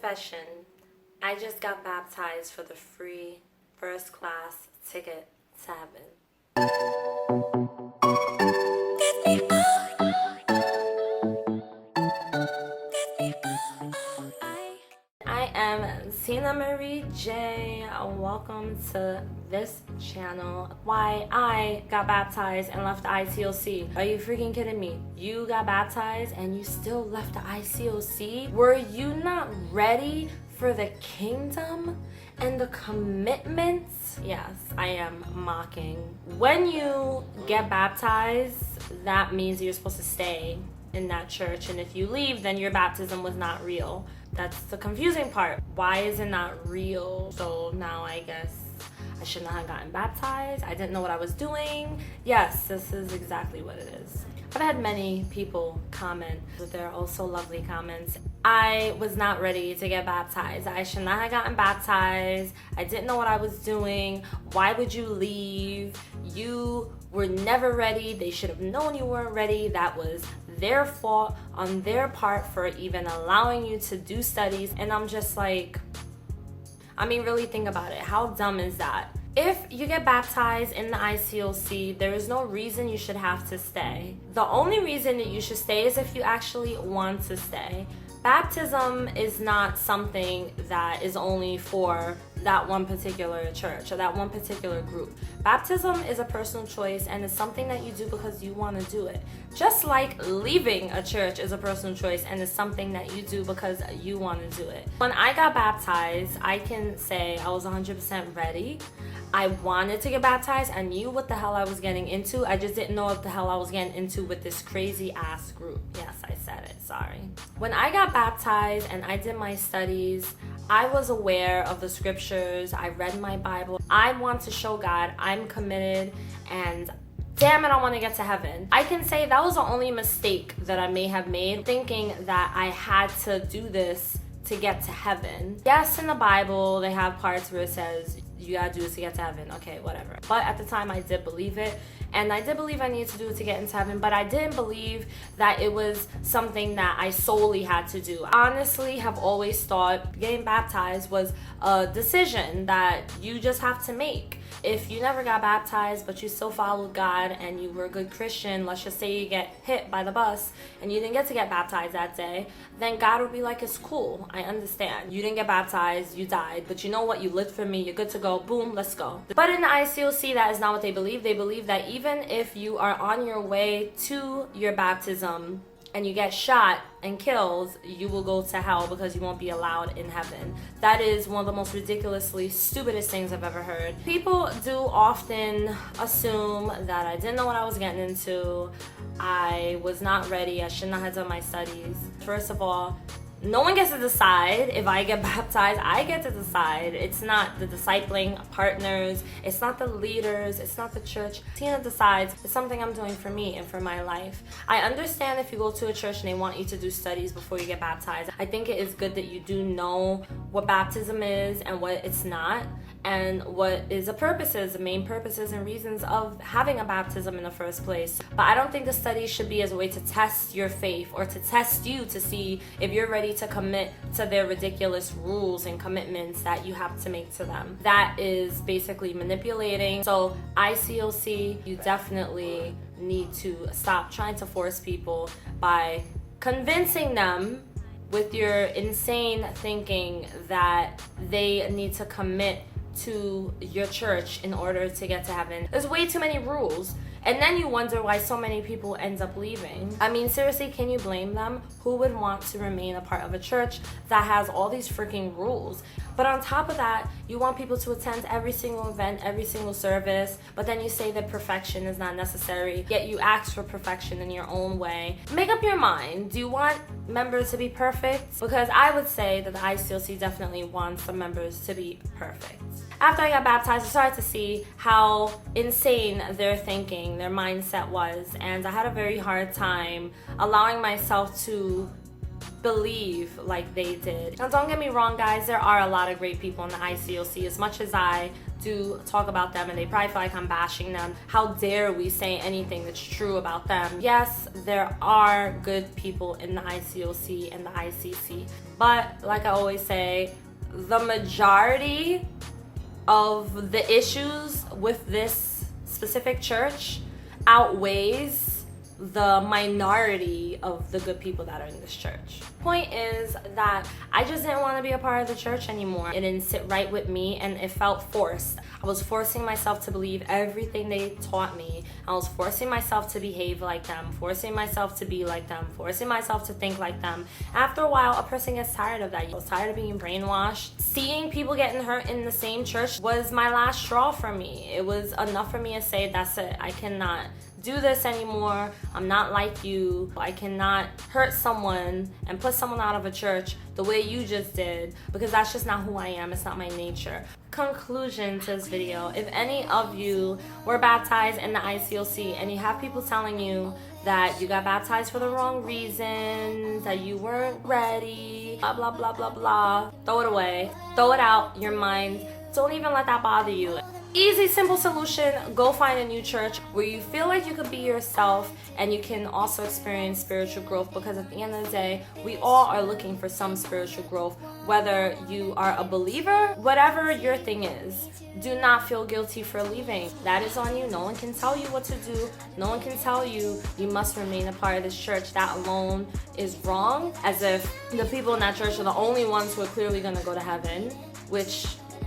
Confession. I just got baptized for the free first class ticket to heaven. I am Tina Marie J. Welcome to this channel. Why I got baptized and left the ICOC. Are you freaking kidding me? You got baptized and you still left the ICOC? Were you not ready for the kingdom and the commitments? Yes, I am mocking. When you get baptized, that means you're supposed to stay in that church, and if you leave, then your baptism was not real. That's the confusing part. Why is it not real? So now I guess I should not have gotten baptized. I didn't know what I was doing. Yes, this is exactly what it is. I've had many people comment, but they're also lovely comments. I was not ready to get baptized. I should not have gotten baptized. I didn't know what I was doing. Why would you leave? You were never ready. They should have known you weren't ready. That was their fault on their part for even allowing you to do studies. And I'm just like, I mean, really think about it. How dumb is that? If you get baptized in the ICOC, there is no reason you should have to stay. The only reason that you should stay is if you actually want to stay. Baptism is not something that is only for that one particular church or that one particular group. Baptism is a personal choice and it's something that you do because you want to do it. Just like leaving a church is a personal choice and it's something that you do because you want to do it. When I got baptized, I can say I was 100% ready. I wanted to get baptized. I knew what the hell I was getting into. I just didn't know what the hell I was getting into with this crazy ass group. Yes, I said it, sorry. When I got baptized and I did my studies, I was aware of the scriptures. I read my Bible. I want to show God I'm committed and damn it, I want to get to heaven. I can say that was the only mistake that I may have made, thinking that I had to do this to get to heaven. Yes, in the Bible, they have parts where it says you gotta do this to get to heaven. Okay, whatever. But at the time, I did believe it. And I did believe I needed to do it to get into heaven, but I didn't believe that it was something that I solely had to do. I honestly have always thought getting baptized was a decision that you just have to make. If you never got baptized, but you still followed God and you were a good Christian, let's just say you get hit by the bus and you didn't get to get baptized that day, then God would be like, it's cool, I understand. You didn't get baptized, you died, but you know what, you lived for me, you're good to go, boom, let's go. But in the ICOC, that is not what they believe. They believe that even if you are on your way to your baptism and you get shot and killed, you will go to hell because you won't be allowed in heaven. That is one of the most ridiculously stupidest things I've ever heard. People do often assume that I didn't know what I was getting into. I was not ready. I should not have done my studies. First of all, no one gets to decide if I get baptized. I get to decide. It's not the discipling partners. It's not the leaders. It's not the church. Tina decides. It's something I'm doing for me and for my life. I understand if you go to a church and they want you to do studies before you get baptized. I think it is good that you do know what baptism is and what it's not, and what is the purposes, the main purposes and reasons of having a baptism in the first place. But I don't think the study should be as a way to test your faith or to test you to see if you're ready to commit to their ridiculous rules and commitments that you have to make to them. That is basically manipulating. So ICOC, you definitely need to stop trying to force people by convincing them with your insane thinking that they need to commit to your church in order to get to heaven. There's way too many rules. And then you wonder why so many people end up leaving. I mean, seriously, can you blame them? Who would want to remain a part of a church that has all these freaking rules? But on top of that, you want people to attend every single event, every single service, but then you say that perfection is not necessary, yet you ask for perfection in your own way. Make up your mind. Do you want members to be perfect? Because I would say that the ICOC definitely wants the members to be perfect. After I got baptized, I started to see how insane their thinking, their mindset was, and I had a very hard time allowing myself to believe like they did. Now don't get me wrong guys, there are a lot of great people in the ICOC. As much as I do talk about them and they probably feel like I'm bashing them, how dare we say anything that's true about them. Yes, there are good people in the ICOC and the ICC, but like I always say, the majority of the issues with this specific church outweighs the minority of the good people that are in this church. Point is that I just didn't want to be a part of the church anymore. It didn't sit right with me and it felt forced. I was forcing myself to believe everything they taught me. I was forcing myself to behave like them, forcing myself to be like them, forcing myself to think like them. After a while, a person gets tired of that. I was tired of being brainwashed. Seeing people getting hurt in the same church was my last straw for me. It was enough for me to say, that's it. I cannot do this anymore. I'm not like you. I cannot hurt someone and put someone out of a church the way you just did, because that's just not who I am. It's not my nature. Conclusion to this video: if any of you were baptized in the ICOC and you have people telling you that you got baptized for the wrong reasons, that you weren't ready, blah blah blah blah blah, throw it away, throw it out your mind. Don't even let that bother you. Easy, simple solution: go find a new church where you feel like you could be yourself and you can also experience spiritual growth, because at the end of the day, we all are looking for some spiritual growth. Whether you are a believer, whatever your thing is, do not feel guilty for leaving. That is on you. No one can tell you what to do. No one can tell you you must remain a part of this church. That alone is wrong, as if the people in that church are the only ones who are clearly going to go to heaven, which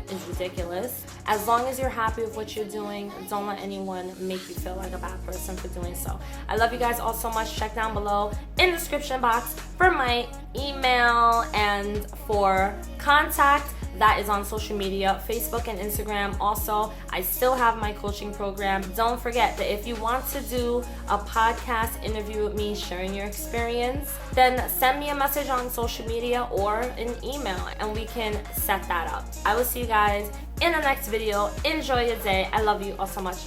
is ridiculous. As long as you're happy with what you're doing, don't let anyone make you feel like a bad person for doing so. I love you guys all so much. Check down below in the description box for my email and for contact. That is on social media, Facebook and Instagram. Also, I still have my coaching program. Don't forget that if you want to do a podcast interview with me sharing your experience, then send me a message on social media or an email and we can set that up. I will see you guys in the next video. Enjoy your day. I love you all so much.